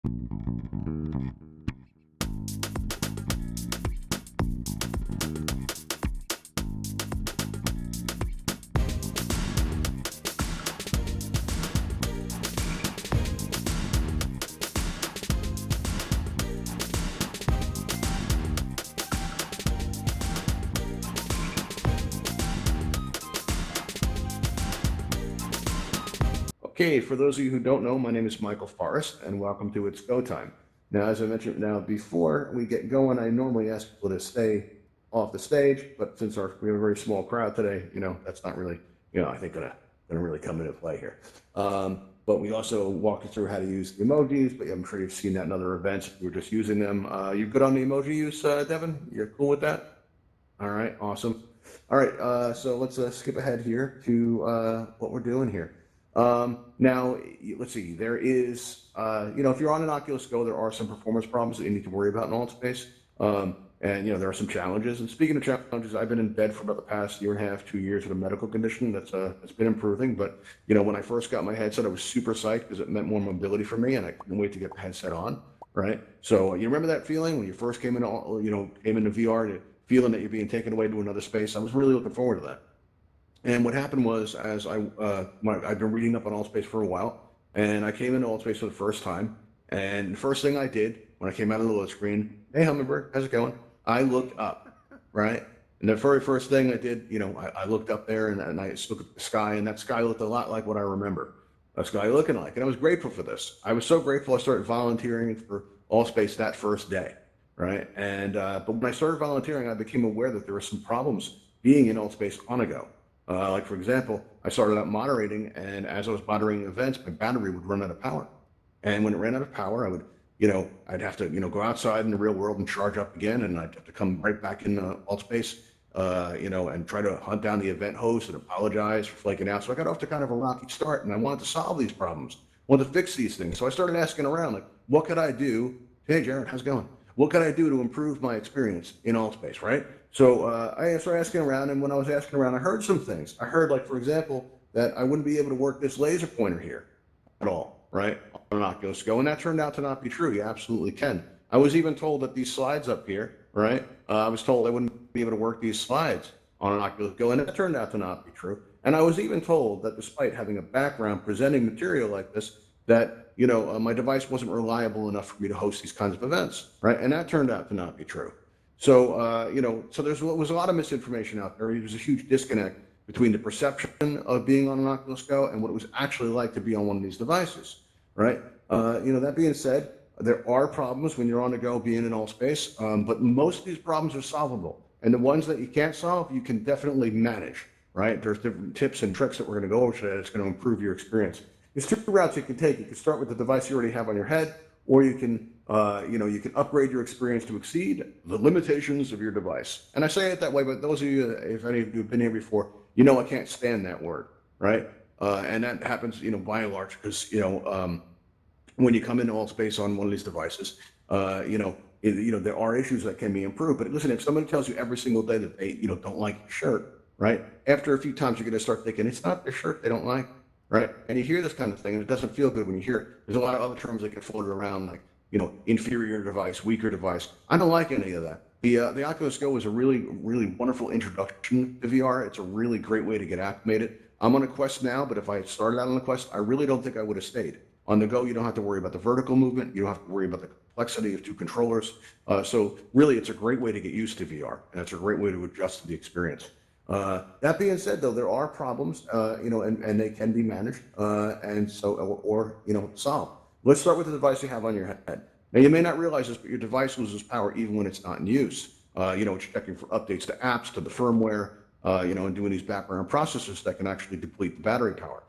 Okay, for those of you who don't know, my name is Michael Forrest, and welcome to It's Go Time. Now, as I mentioned before we get going, I normally ask people to stay off the stage, but since we have a very small crowd today, that's not really, I think gonna really come into play here. But we also walk you through how to use the emojis, but I'm sure you've seen that in other events. We're just using them. You good on the emoji use, Devin? You're cool with that? All right, awesome. All right, so let's skip ahead here to what we're doing here. Now, let's see, there is, if you're on an Oculus Go, there are some performance problems that you need to worry about in Altspace. And, there are some challenges. And speaking of challenges, I've been in bed for about the past year and a half, 2 years with a medical condition that's been improving. But, when I first got my headset, I was super psyched because it meant more mobility for me and I couldn't wait to get the headset on, right? So you remember that feeling when you first came into VR, feeling that you're being taken away to another space? I was really looking forward to that. And what happened was, I've been reading up on Altspace for a while, and I came into Altspace for the first time. And the first thing I did when I came out of the load screen, hey Hummingbird, how's it going? I looked up, right? And the very first thing I did, I looked up there and I looked at the sky, and that sky looked a lot like what I remember a sky looking like. And I was grateful for this. I was so grateful I started volunteering for Altspace that first day, right? And but when I started volunteering, I became aware that there were some problems being in Altspace on a go. Like for example, I started out moderating, and as I was moderating events, my battery would run out of power. And when it ran out of power, I would, I'd have to, go outside in the real world and charge up again, and I'd have to come right back in Altspace, and try to hunt down the event host and apologize for flaking out. So I got off to kind of a rocky start, and I wanted to solve these problems, wanted to fix these things. So I started asking around, like, what could I do? Hey, Jared, how's it going? What can I do to improve my experience in Altspace, right? So I started asking around, and when I was asking around, I heard some things. I heard, like, for example, that I wouldn't be able to work this laser pointer here at all, right, on an Oculus Go, and that turned out to not be true. You absolutely can. I was even told that these slides up here, right, I was told I wouldn't be able to work these slides on an Oculus Go, and it turned out to not be true. And I was even told that despite having a background presenting material like this, that my device wasn't reliable enough for me to host these kinds of events, right? And that turned out to not be true. So, so there was a lot of misinformation out there. There was a huge disconnect between the perception of being on an Oculus Go and what it was actually like to be on one of these devices, right? That being said, there are problems when you're on the go being in Altspace, but most of these problems are solvable. And the ones that you can't solve, you can definitely manage, right? There's different tips and tricks that we're going to go over today that's going to improve your experience. There's two routes you can take. You can start with the device you already have on your head, or you can upgrade your experience to exceed the limitations of your device. And I say it that way, but those of you, if any of you have been here before, I can't stand that word, right? And that happens, by and large, because when you come into Altspace on one of these devices, there are issues that can be improved. But listen, if somebody tells you every single day that they, don't like your shirt, right? After a few times, you're going to start thinking it's not the shirt they don't like, right? And you hear this kind of thing, and it doesn't feel good when you hear it. There's a lot of other terms that get floated around, like inferior device, weaker device. I don't like any of that. The Oculus Go is a really, really wonderful introduction to VR. It's a really great way to get acclimated. I'm on a Quest now, but if I had started out on the Quest, I really don't think I would have stayed. On the Go, you don't have to worry about the vertical movement. You don't have to worry about the complexity of two controllers. So really, it's a great way to get used to VR, and it's a great way to adjust to the experience. That being said, though, there are problems, and they can be managed, and so or solved. Let's start with the device you have on your head. Now, you may not realize this, but your device loses power even when it's not in use. It's checking for updates to apps, to the firmware, and doing these background processes that can actually deplete the battery power.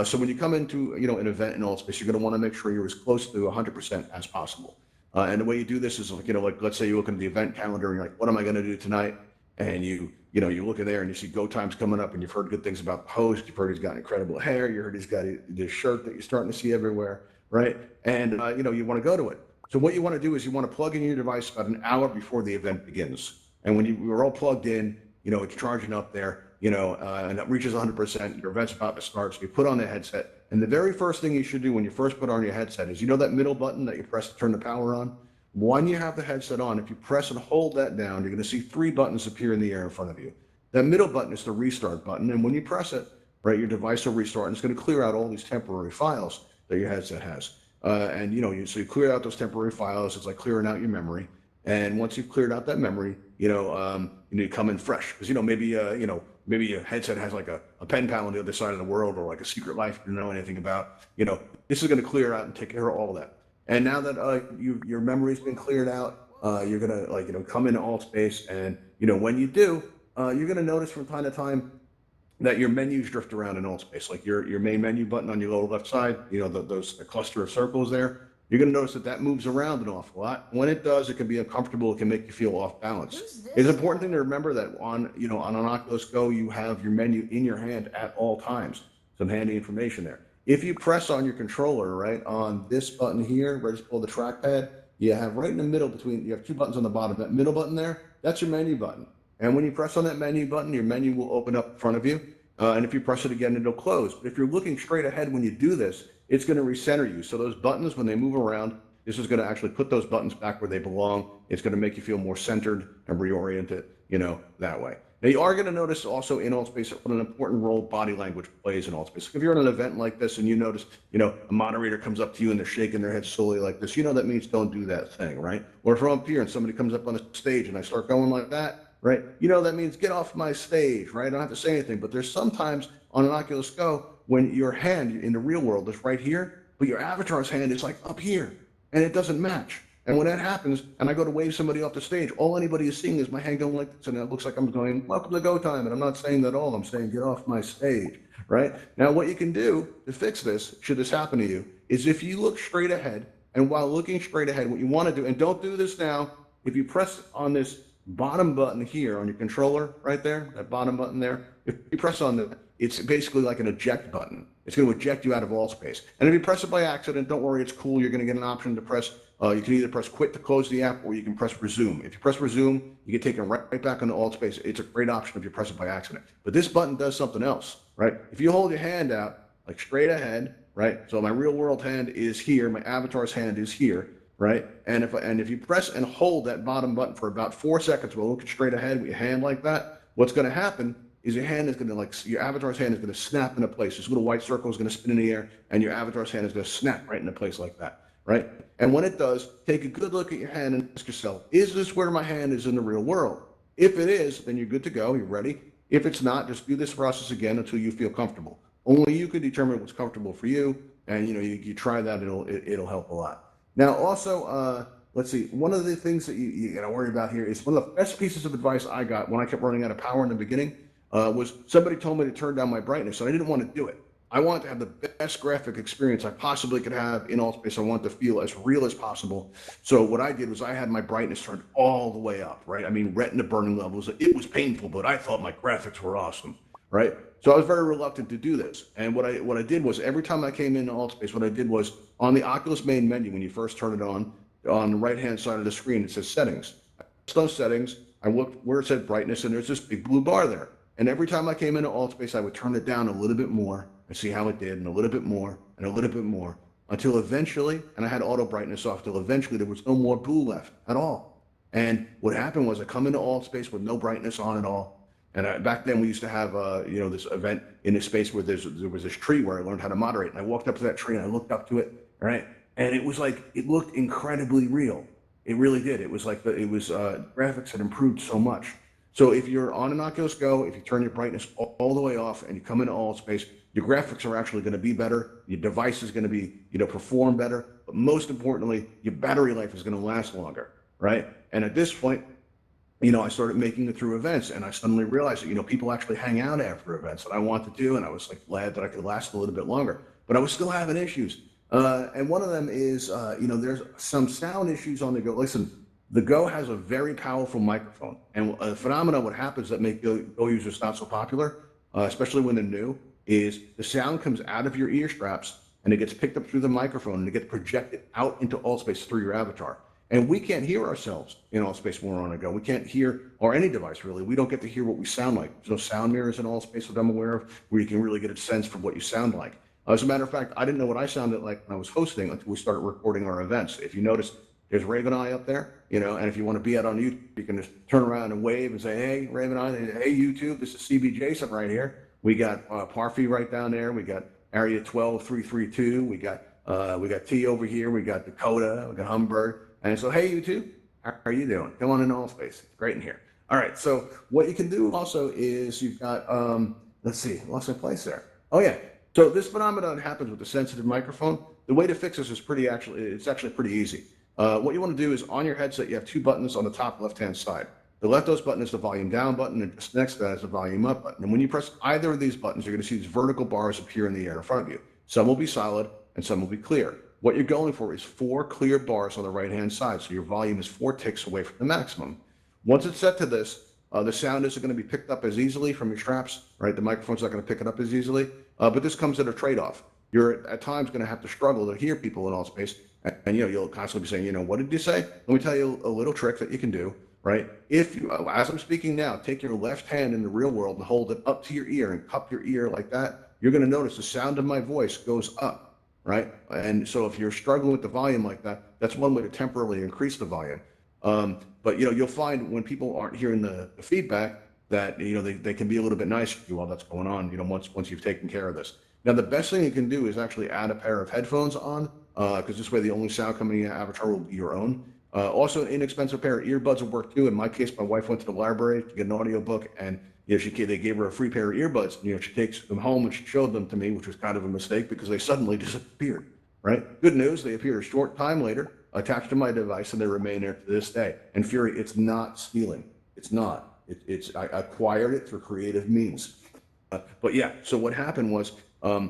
So when you come into an event in Altspace, you're going to want to make sure you're as close to 100% as possible. And the way you do this is like let's say you look into the event calendar and you're like, what am I going to do tonight? And you look in there and you see go times coming up, and you've heard good things about the host. You've heard he's got incredible hair. You heard he's got this shirt that you're starting to see everywhere, right? And you want to go to it. So what you want to do is you want to plug in your device about an hour before the event begins. And when you're all plugged in, it's charging up there, and it reaches 100%. Your event's about to start, so you put on the headset, And the very first thing you should do when you first put on your headset is, you know that middle button that you press to turn the power on? When you have the headset on, if you press and hold that down, you're going to see 3 buttons appear in the air in front of you. That middle button is the restart button, and when you press it, right, your device will restart, and it's going to clear out all these temporary files that your headset has. And so you clear out those temporary files. It's like clearing out your memory. And once you've cleared out that memory, you need to come in fresh because maybe your headset has like a pen pal on the other side of the world or like a secret life you don't know anything about. This is going to clear out and take care of all that. And now that your memory's been cleared out, you're gonna come into Altspace, and when you do, you're gonna notice from time to time that your menus drift around in Altspace, like your main menu button on your lower left side, the cluster of circles there. You're going to notice that moves around an awful lot. When it does, it can be uncomfortable. It can make you feel off balance. It's an important thing to remember that on an Oculus Go, you have your menu in your hand at all times. Some handy information there. If you press on your controller, right, on this button here, where it's called the trackpad, you have right in the middle you have 2 buttons on the bottom. That middle button there, that's your menu button. And when you press on that menu button, your menu will open up in front of you. And if you press it again, it'll close. But if you're looking straight ahead when you do this, it's going to recenter you. So those buttons, when they move around, this is going to actually put those buttons back where they belong. It's going to make you feel more centered and reoriented, that way. Now, you are going to notice also in Altspace what an important role body language plays in Altspace. If you're at an event like this and you notice, a moderator comes up to you and they're shaking their head slowly like this, that means don't do that thing, right? Or if I'm up here and somebody comes up on the stage and I start going like that, right? That means get off my stage, right? I don't have to say anything. But there's sometimes on an Oculus Go when your hand in the real world is right here, but your avatar's hand is like up here, and it doesn't match. And when that happens, and I go to wave somebody off the stage, all anybody is seeing is my hand going like this, and it looks like I'm going, welcome to Go Time, and I'm not saying that at all. I'm saying get off my stage, right? Now, what you can do to fix this, should this happen to you, is if you look straight ahead, and while looking straight ahead, what you want to do, and don't do this now, if you press on this bottom button here on your controller right there, that bottom button there, if you press on that, it's basically like an eject button. It's going to eject you out of Altspace. And if you press it by accident, don't worry, it's cool. You're going to get an option to press, you can either press quit to close the app, or you can press resume. If you press resume, you get taken right back into Altspace. It's a great option if you press it by accident. But this button does something else, right? If you hold your hand out, like straight ahead, right? So my real world hand is here, my avatar's hand is here, right? And if you press and hold that bottom button for about 4 seconds while looking straight ahead with your hand like that, what's going to happen is your hand is going to your avatar's hand is going to snap into place. This little white circle is going to spin in the air, and your avatar's hand is going to snap right into place like that, right? And when it does, take a good look at your hand and ask yourself, is this where my hand is in the real world? If it is, then you're good to go. You're ready. If it's not, just do this process again until you feel comfortable. Only you can determine what's comfortable for you, and you try that. It'll help a lot. Now, also, let's see. One of the things that you got to worry about here is one of the best pieces of advice I got when I kept running out of power in the beginning was somebody told me to turn down my brightness, and I didn't want to do it. I wanted to have the best graphic experience I possibly could have in Altspace. I wanted to feel as real as possible. So what I did was I had my brightness turned all the way up, right? I mean, retina burning levels. It was painful, but I thought my graphics were awesome, right? So I was very reluctant to do this. And what I did was every time I came into Altspace, what I did was on the Oculus main menu, when you first turn it on the right-hand side of the screen, it says settings. I pressed on settings. I looked where it said brightness, and there's this big blue bar there. And every time I came into Altspace, I would turn it down a little bit more and see how it did, and a little bit more, and a little bit more, until eventually, and I had auto brightness off, till eventually there was no more blue left at all. And what happened was I come into Altspace with no brightness on at all. And back then we used to have, this event in this space where there was this tree where I learned how to moderate. And I walked up to that tree and I looked up to it, right? And it was like, it looked incredibly real. It really did. It was like, graphics had improved so much. So if you're on an Oculus Go, if you turn your brightness all the way off and you come into Altspace, your graphics are actually going to be better. Your device is going to be, perform better. But most importantly, your battery life is going to last longer, right? And at this point, I started making it through events, and I suddenly realized that, people actually hang out after events that I want to do, and I was like glad that I could last a little bit longer. But I was still having issues. And one of them is, there's some sound issues on the Go. Listen, the Go has a very powerful microphone, and a phenomenon what happens that make Go users not so popular, especially when they're new, is the sound comes out of your ear straps and it gets picked up through the microphone and it gets projected out into Altspace through your avatar. And we can't hear ourselves in Altspace when we're on a Go. We can't hear, or any device really. We don't get to hear what we sound like. There's no sound mirrors in Altspace that I'm aware of where you can really get a sense for what you sound like. As a matter of fact, I didn't know what I sounded like when I was hosting until we started recording our events. If you notice, there's Raven Eye up there, and if you want to be out on YouTube, you can just turn around and wave and say, hey, Raven Eye, hey, YouTube, this is CB Jason right here. We got Parfy right down there. We got Area 12332. We got T over here. We got Dakota. We got Humberg. And so, hey, YouTube, how are you doing? Come on in Altspace. It's great in here. All right. So what you can do also is you've got, let's see, lost my place there. Oh yeah. So this phenomenon happens with the sensitive microphone. The way to fix this is it's actually pretty easy. What you want to do is on your headset, you have two buttons on the top left-hand side. The leftmost button is the volume down button, and just next to that is the volume up button. And when you press either of these buttons, you're going to see these vertical bars appear in the air in front of you. Some will be solid and some will be clear. What you're going for is 4 clear bars on the right-hand side, so your volume is 4 ticks away from the maximum. Once it's set to this, the sound isn't going to be picked up as easily from your straps, right? The microphone's not going to pick it up as easily, but this comes at a trade-off. You're at times going to have to struggle to hear people in Altspace, and you'll constantly be saying, what did you say? Let me tell you a little trick that you can do, right? If you, as I'm speaking now, take your left hand in the real world and hold it up to your ear and cup your ear like that, you're going to notice the sound of my voice goes up, right? And so if you're struggling with the volume like that, that's one way to temporarily increase the volume. But you'll find when people aren't hearing the feedback that they can be a little bit nicer to you while that's going on. Once you've taken care of this. Now the best thing you can do is actually add a pair of headphones on, because this way the only sound coming in the avatar will be your own. Also, an inexpensive pair of earbuds will work too. In my case, my wife went to the library to get an audiobook, and they gave her a free pair of earbuds. She takes them home and she showed them to me, which was kind of a mistake because they suddenly disappeared. Right? Good news, they appeared a short time later, attached to my device, and they remain there to this day. And Fury, it's not stealing. It's not. I acquired it through creative means. But yeah, so what happened was, I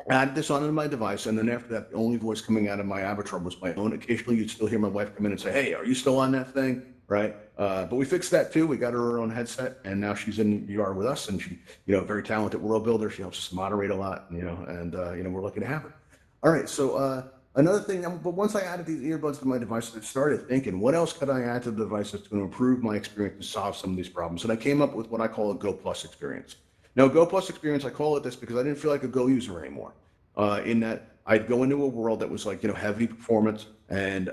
added this onto my device, and then after that, the only voice coming out of my avatar was my own. Occasionally, you'd still hear my wife come in and say, "Hey, are you still on that thing?" Right? But we fixed that too. We got her own headset, and now she's in VR with us, and she, very talented world builder. She helps us moderate a lot, and we're lucky to have her. All right, so another thing, but once I added these earbuds to my device, I started thinking, what else could I add to the devices to improve my experience and solve some of these problems? And I came up with what I call a Go Plus experience. Now, Go Plus experience, I call it this because I didn't feel like a Go user anymore. In that I'd go into a world that was like, heavy performance. And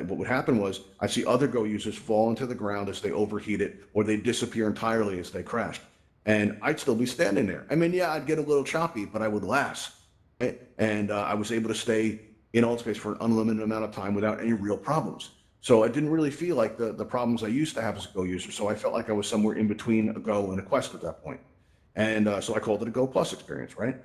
what would happen was I'd see other Go users fall into the ground as they overheated, or they disappear entirely as they crashed. And I'd still be standing there. I mean, yeah, I'd get a little choppy, but I would last. Right? And I was able to stay in Altspace for an unlimited amount of time without any real problems. So I didn't really feel like the problems I used to have as a Go user. So I felt like I was somewhere in between a Go and a Quest at that point. And so I called it a Go Plus experience, right?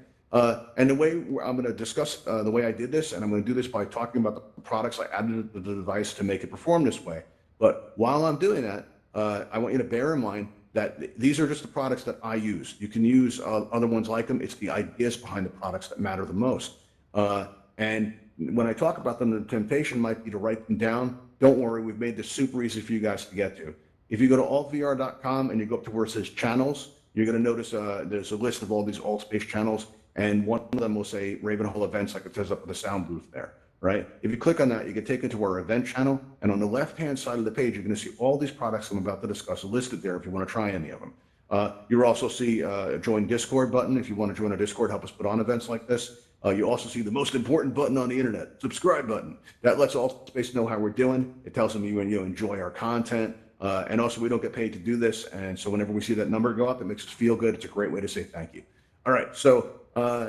And the way I'm going to discuss the way I did this, and I'm going to do this by talking about the products I added to the device to make it perform this way. But while I'm doing that, I want you to bear in mind that these are just the products that I use. You can use other ones like them. It's the ideas behind the products that matter the most. And when I talk about them, the temptation might be to write them down. Don't worry, we've made this super easy for you guys to get to. If you go to altvr.com and you go up to where it says channels, you're going to notice there's a list of all these Altspace channels, and one of them will say Ravenhole events, like it says up at the sound booth there, right? If you click on that, you get taken to our event channel, and on the left-hand side of the page, you're going to see all these products I'm about to discuss listed there if you want to try any of them. You'll also see a join Discord button if you want to join our Discord, help us put on events like this. You also see the most important button on the internet, subscribe button. That lets Altspace know how we're doing. It tells them you enjoy our content. And also, we don't get paid to do this. And so whenever we see that number go up, it makes us feel good. It's a great way to say thank you. All right. So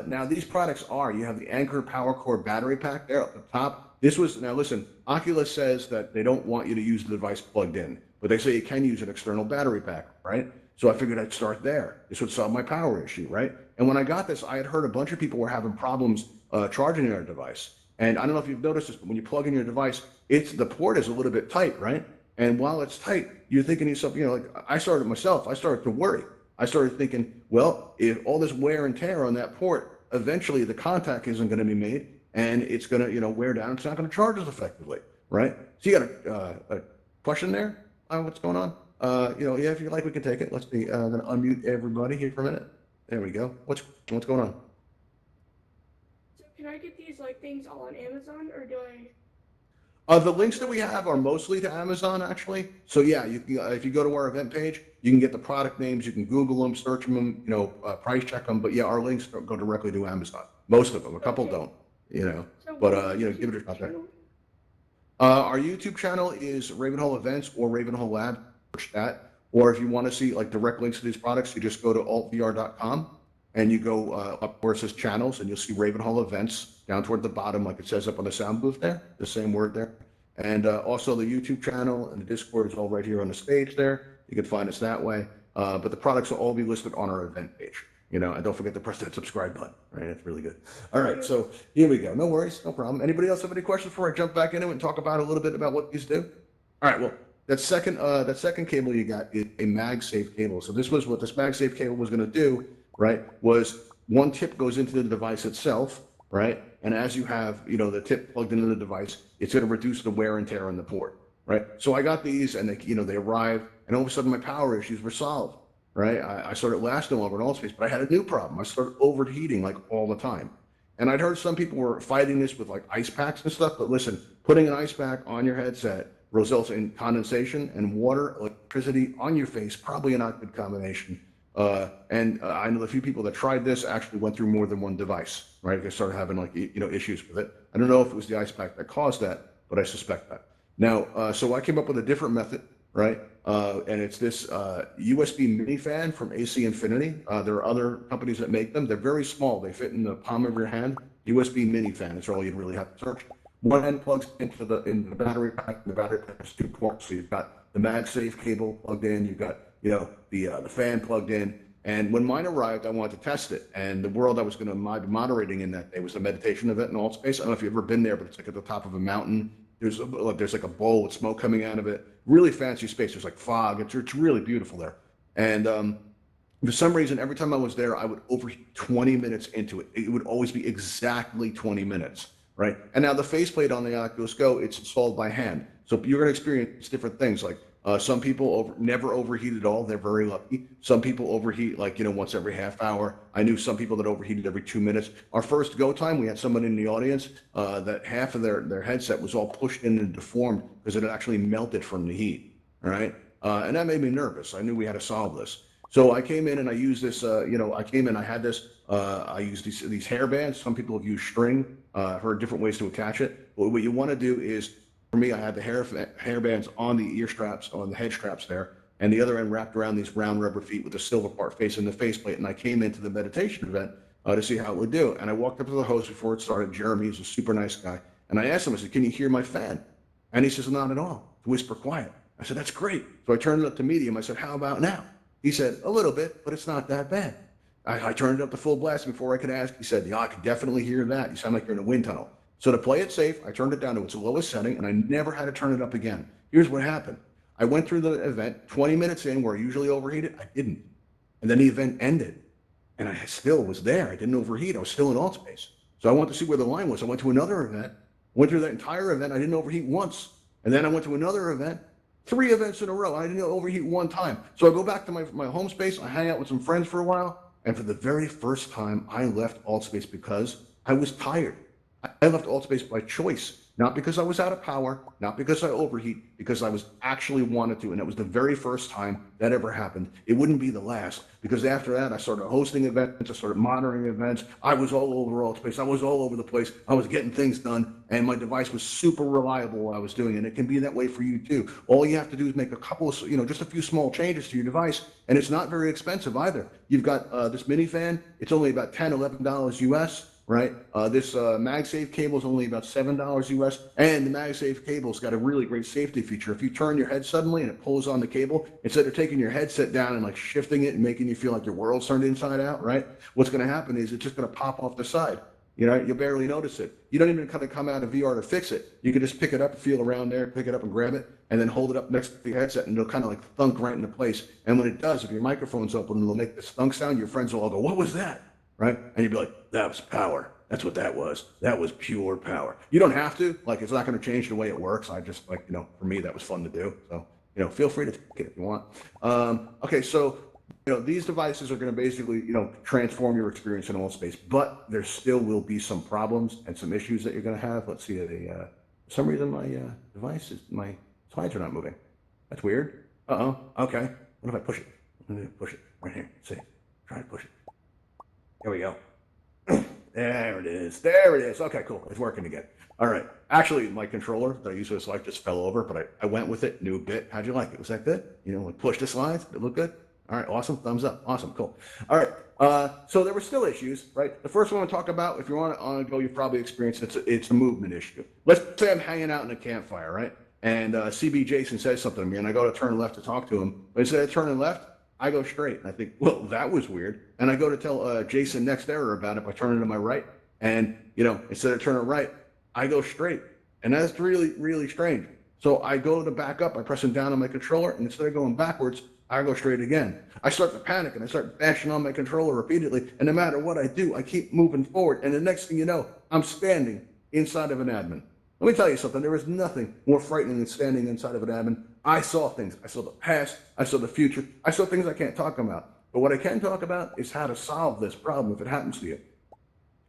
now these products you have the Anker Power Core battery pack there at the top. Now listen, Oculus says that they don't want you to use the device plugged in, but they say you can use an external battery pack, right? So I figured I'd start there. This would solve my power issue, right? And when I got this, I had heard a bunch of people were having problems charging their device. And I don't know if you've noticed this, but when you plug in your device, the port is a little bit tight, right? And while it's tight, you're thinking to yourself, like I started to worry. I started thinking, well, if all this wear and tear on that port, eventually the contact isn't going to be made, and it's going to, wear down. It's not going to charge as effectively, right? So you got a question there on what's going on? Yeah, if you like, we can take it. Let's see. I'm going to unmute everybody here for a minute. There we go. What's going on? So can I get these things all on Amazon, or do I? The links that we have are mostly to Amazon, actually. So yeah, if you go to our event page, you can get the product names. You can Google them, search them, price check them. But yeah, our links go directly to Amazon. Most of them, a couple Okay. don't, you know, So but, what is your give it a YouTube shot there. channel? Our YouTube channel is Ravenhall Events or Ravenhall Lab, search that. Or if you want to see like direct links to these products, you just go to altvr.com and you go up where it says channels and you'll see Ravenhall Events down toward the bottom, like it says up on the sound booth there, the same word there. And also the YouTube channel and the Discord is all right here on the stage there. You can find us that way. But the products will all be listed on our event page, you know, and don't forget to press that subscribe button, right? It's really good. All right, so here we go. No worries, no problem. Anybody else have any questions before I jump back into it and talk about a little bit about what these do? All right, well, that second cable you got is a MagSafe cable. So this was what this MagSafe cable was going to do, right? Was one tip goes into the device itself, right? And as you have, you know, the tip plugged into the device, it's going to reduce the wear and tear on the port, right? So I got these, and they, you know, they arrived, and all of a sudden my power issues were solved, right? I started lasting longer in Altspace, but I had a new problem. I started overheating like all the time. And I'd heard some people were fighting this with like ice packs and stuff, but listen, putting an ice pack on your headset results in condensation and water, electricity on your face, probably a not good combination. I know a few people that tried this actually went through more than one device, right? They started having like, you know, issues with it. I don't know if it was the ice pack that caused that, but I suspect that. Now, so I came up with a different method, right? And it's this USB mini fan from AC Infinity. There are other companies that make them. They're very small. They fit in the palm of your hand. USB mini fan. That's all you'd really have to search. One end plugs into the battery pack. The battery pack has two ports. So you've got the MagSafe cable plugged in. You've got, you know, the fan plugged in. And when mine arrived, I wanted to test it. And the world I was going to be moderating in that day was a meditation event in Altspace. I don't know if you've ever been there, but it's like at the top of a mountain. There's like a bowl with smoke coming out of it. Really fancy space. There's like fog. It's really beautiful there. And for some reason, every time I was there, I would overheat 20 minutes into it. It would always be exactly 20 minutes, right? And now the faceplate on the Oculus Go, it's installed by hand. So you're going to experience different things. Like some people never overheat at all. They're very lucky. Some people overheat like, you know, once every half hour. I knew some people that overheated every 2 minutes. Our first go time, we had someone in the audience that half of their headset was all pushed in and deformed because it had actually melted from the heat, all right? And that made me nervous. I knew we had to solve this. So I came in and I used this, you know, I came in, I had this, I used these hair bands. Some people have used string. I've heard different ways to attach it. But what you want to do is, for me, I had the hair bands on the ear straps, on the head straps there, and the other end wrapped around these round rubber feet with the silver part facing the faceplate. And I came into the meditation event to see how it would do. And I walked up to the host before it started. Jeremy, he's a super nice guy. And I asked him, I said, "Can you hear my fan?" And he says, "Not at all." Whisper quiet. I said, "That's great." So I turned it up to medium. I said, "How about now?" He said, "A little bit, but it's not that bad." I turned it up to full blast before I could ask. He said, "Yeah, I could definitely hear that. You sound like you're in a wind tunnel." So to play it safe, I turned it down to its lowest setting, and I never had to turn it up again. Here's what happened. I went through the event 20 minutes in where I usually overheat it. I didn't. And then the event ended, and I still was there. I didn't overheat. I was still in Altspace. So I wanted to see where the line was. I went to another event, went through that entire event. I didn't overheat once. And then I went to another event, 3 events in a row. I didn't overheat one time. So I go back to my home space. I hang out with some friends for a while. And for the very first time, I left Altspace because I was tired. I left Altspace by choice, not because I was out of power, not because I overheat, because I was actually wanted to. And it was the very first time that ever happened. It wouldn't be the last, because after that, I started hosting events, I started monitoring events. I was all over Altspace. I was all over the place. I was getting things done, and my device was super reliable while I was doing it. And it can be that way for you too. All you have to do is make a couple of, you know, just a few small changes to your device, and it's not very expensive either. You've got this mini fan. It's only about $10, $11 US. Right? This MagSafe cable is only about $7 US, and the MagSafe cable's got a really great safety feature. If you turn your head suddenly and it pulls on the cable, instead of taking your headset down and like shifting it and making you feel like your world's turned inside out, right? What's going to happen is it's just going to pop off the side. You know, you'll barely notice it. You don't even kind of come out of VR to fix it. You can just pick it up, feel around there, pick it up and grab it, and then hold it up next to the headset, and it'll kind of like thunk right into place. And when it does, if your microphone's open, it'll make this thunk sound. Your friends will all go, "What was that?" Right? And you'd be like, "That was power. That's what that was. That was pure power." You don't have to, like, it's not going to change the way it works. I just like, you know, for me, that was fun to do. So, you know, feel free to take it if you want. Okay. So, you know, these devices are going to basically, you know, transform your experience in Altspace, but there still will be some problems and some issues that you're going to have. Let's see, for some reason my my slides are not moving. That's weird. Uh-oh. Okay. What if I push it? Let me push it right here. See, try to push it. There we go. There it is. There it is. Okay, cool. It's working again. All right. Actually, my controller that I usually select just fell over, but I went with it. New bit. How'd you like it? Was that good? You know, like push the slides. Did it look good? All right. Awesome. Thumbs up. Awesome. Cool. All right. So there were still issues, right? The first one I talk about, if you're on a go, you probably experienced it's a movement issue. Let's say I'm hanging out in a campfire, right? And CB Jason says something to me, and I go to turn left to talk to him. But instead of turning left, I go straight. And I think, well, that was weird. And I go to tell Jason next error about it by turning to my right. And, you know, instead of turning right, I go straight. And that's really, really strange. So I go to back up, I press it down on my controller, and instead of going backwards, I go straight again. I start to panic and I start bashing on my controller repeatedly. And no matter what I do, I keep moving forward. And the next thing you know, I'm standing inside of an admin. Let me tell you something. There is nothing more frightening than standing inside of an admin. I saw things. I saw the past. I saw the future. I saw things I can't talk about. But what I can talk about is how to solve this problem if it happens to you.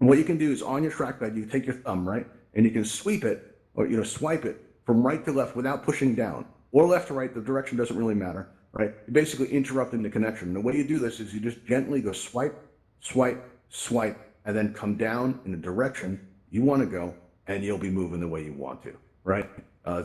And what you can do is on your trackpad, you take your thumb, right? And you can sweep it or, you know, swipe it from right to left without pushing down or left to right. The direction doesn't really matter, right? You're basically interrupting the connection. And the way you do this is you just gently go swipe, swipe, swipe, and then come down in the direction you want to go, and you'll be moving the way you want to, right?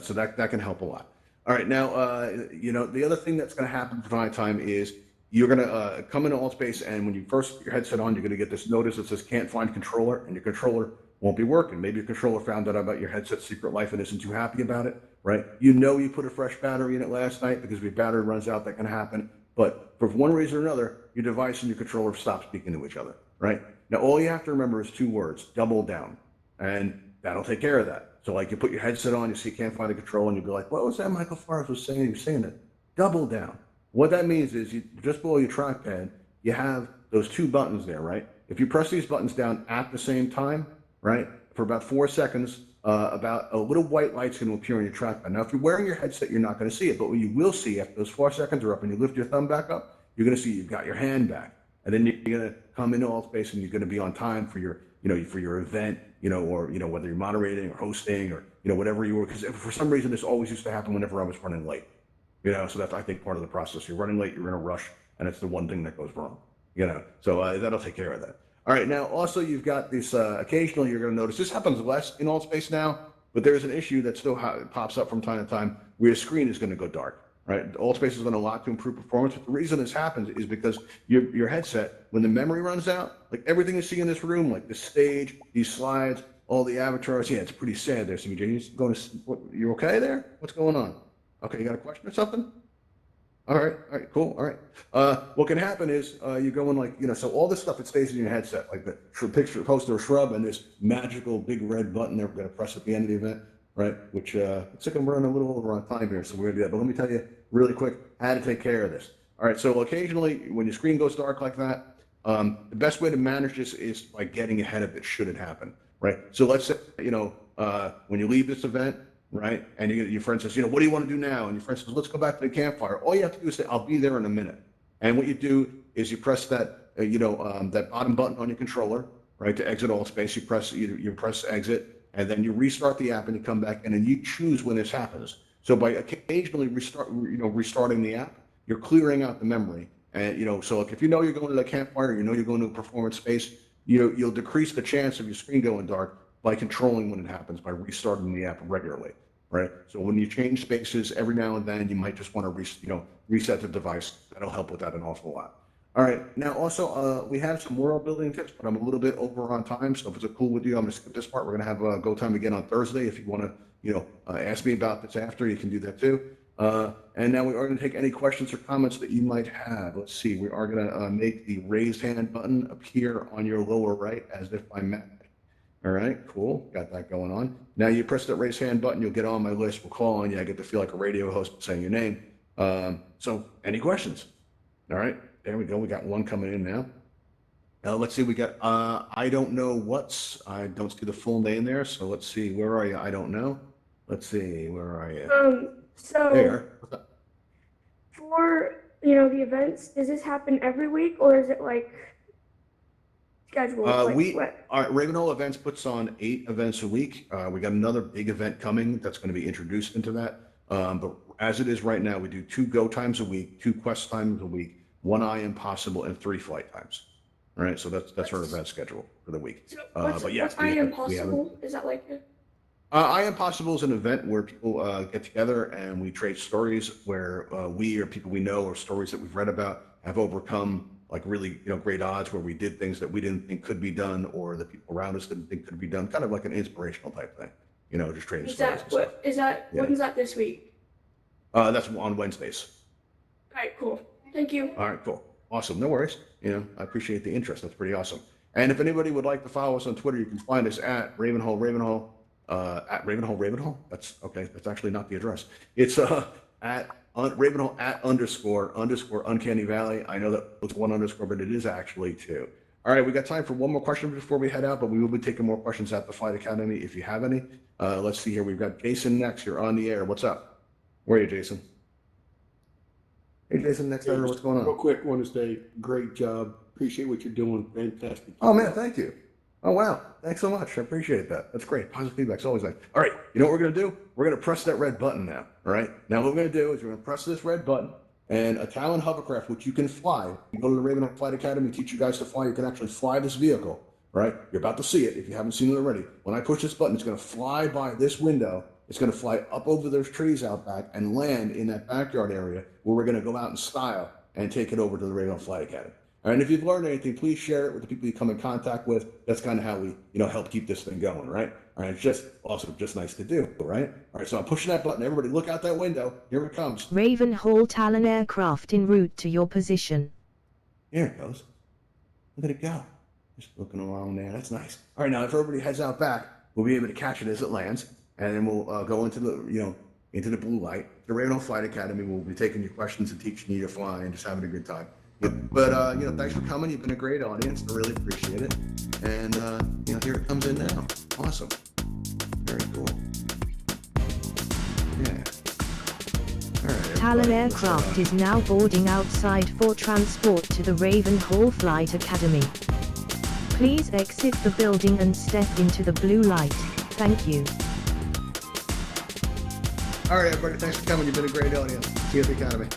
So that can help a lot. All right, now, you know, the other thing that's going to happen from time is you're going to come into Altspace, and when you first put your headset on, you're going to get this notice that says can't find controller, and your controller won't be working. Maybe your controller found out about your headset's secret life and isn't too happy about it, right? You know you put a fresh battery in it last night because if your battery runs out, that can happen. But for one reason or another, your device and your controller stop speaking to each other, right? Now, all you have to remember is two words: double down. And that'll take care of that. So like you put your headset on, you see you can't find the control, and you'll be like, what was that Michael Forrest was saying? He was saying it. Double down. What that means is you just below your trackpad, you have those two buttons there, right? If you press these buttons down at the same time, right, for about 4 seconds, about a little white light's going to appear on your trackpad. Now, if you're wearing your headset, you're not going to see it, but what you will see after those 4 seconds are up and you lift your thumb back up, you're going to see you've got your hand back. And then you're going to come into Altspace and you're going to be on time for your, you know, for your event, you know, or, you know, whether you're moderating or hosting or, you know, whatever you were, because for some reason this always used to happen whenever I was running late, you know, so that's, I think, part of the process. You're running late, you're in a rush, and it's the one thing that goes wrong, you know, so that'll take care of that. All right, now also you've got this, occasionally you're going to notice, this happens less in Altspace now, but there's an issue that still pops up from time to time where your screen is going to go dark. Right, Altspace has done a lot to improve performance, but the reason this happens is because your headset, when the memory runs out, like everything you see in this room, like the stage, these slides, all the avatars, yeah, it's pretty sad there. So you okay there? What's going on? Okay, you got a question or something? All right, cool, all right. What can happen is you go in like, you know, so all this stuff, it stays in your headset, like the picture, poster, shrub, and this magical big red button they're going to press at the end of the event. Right, which looks like I'm running a little over on time here, so we're gonna do that. But let me tell you really quick how to take care of this. All right, so occasionally when your screen goes dark like that, the best way to manage this is by getting ahead of it should it happen. Right, so let's say, you know, when you leave this event, right, and your friend says, you know, what do you want to do now? And your friend says, let's go back to the campfire. All you have to do is say, I'll be there in a minute. And what you do is you press that, that bottom button on your controller, right, to exit Altspace. You press exit. And then you restart the app and you come back in and you choose when this happens. So by occasionally restarting the app, you're clearing out the memory. And, you know, so like if you know you're going to the campfire, you know you're going to a performance space, you'll decrease the chance of your screen going dark by controlling when it happens, by restarting the app regularly, right? So when you change spaces every now and then, you might just want to, reset the device. That'll help with that an awful lot. All right, now also we have some world building tips, but I'm a little bit over on time. So if it's cool with you, I'm gonna skip this part. We're gonna have go time again on Thursday. If you wanna, ask me about this after, you can do that too. And now we are gonna take any questions or comments that you might have. Let's see, we are gonna make the raised hand button appear on your lower right as if by magic. All right, cool, got that going on. Now you press that raise hand button, you'll get on my list. We'll call on you. I get to feel like a radio host saying your name. So any questions? All right. There we go. We got one coming in now. Let's see. We got, I don't know I don't see the full name there. So let's see. Where are you? I don't know. Let's see. Where are you? So There. for, the events, does this happen every week or is it like scheduled? All right. Ravenhall Events puts on 8 events a week. We got another big event coming that's going to be introduced into that. But as it is right now, we do 2 go times a week, 2 quest times a week, 1 I Impossible, and 3 flight times. All right, so that's our event schedule for the week. So But yes, what's I Am Possible? Is that like I Am Possible is an event where people get together and we trade stories where we or people we know or stories that we've read about have overcome like really great odds where we did things that we didn't think could be done or the people around us didn't think could be done, kind of like an inspirational type thing, just trading stories and stuff. When is that this week? That's on Wednesdays. All right, cool. Thank you. All right, cool. Awesome. No worries. I appreciate the interest. That's pretty awesome. And if anybody would like to follow us on Twitter, you can find us at Ravenhole. At Ravenhole. That's okay. That's actually not the address. It's at Ravenhole @ Uncanny Valley. I know that it's one underscore, but it is actually two. All right, we got time for one more question before we head out, but we will be taking more questions at the Flight Academy if you have any. Let's see here. We've got Jason next. You're on the air. What's up? Where are you, Jason? Hey, Jason, next time, what's going on? Real quick, want to say great job. Appreciate what you're doing. Fantastic. Oh, man, thank you. Oh, wow. Thanks so much. I appreciate that. That's great. Positive feedback's always nice. All right, you know what we're going to do? We're going to press that red button now, all right? Now what we're going to do is we're going to press this red button, and a Talon hovercraft, which you can fly. You go to the Ravenhole Flight Academy, teach you guys to fly. You can actually fly this vehicle, right? You're about to see it if you haven't seen it already. When I push this button, it's going to fly by this window. It's going to fly up over those trees out back and land in that backyard area where we're going to go out in style and take it over to the Ravenhole Flight Academy. All right, and if you've learned anything, please share it with the people you come in contact with. That's kind of how we, help keep this thing going, right? All right, it's just awesome, just nice to do, right? All right, so I'm pushing that button. Everybody look out that window. Here it comes. Ravenhole Talon aircraft en route to your position. Here it goes. Look at it go. Just looking along there. That's nice. All right, now if everybody heads out back, we'll be able to catch it as it lands, and then we'll go into the, into the blue light. The Ravenhole Flight Academy will be taking your questions and teaching you to fly and just having a good time. But thanks for coming. You've been a great audience. I really appreciate it. And here it comes in now. Awesome. Very cool. Yeah. All right. Talon aircraft is now boarding outside for transport to the Ravenhole Flight Academy. Please exit the building and step into the blue light. Thank you. All right, everybody. Thanks for coming. You've been a great audience. See you at the Academy.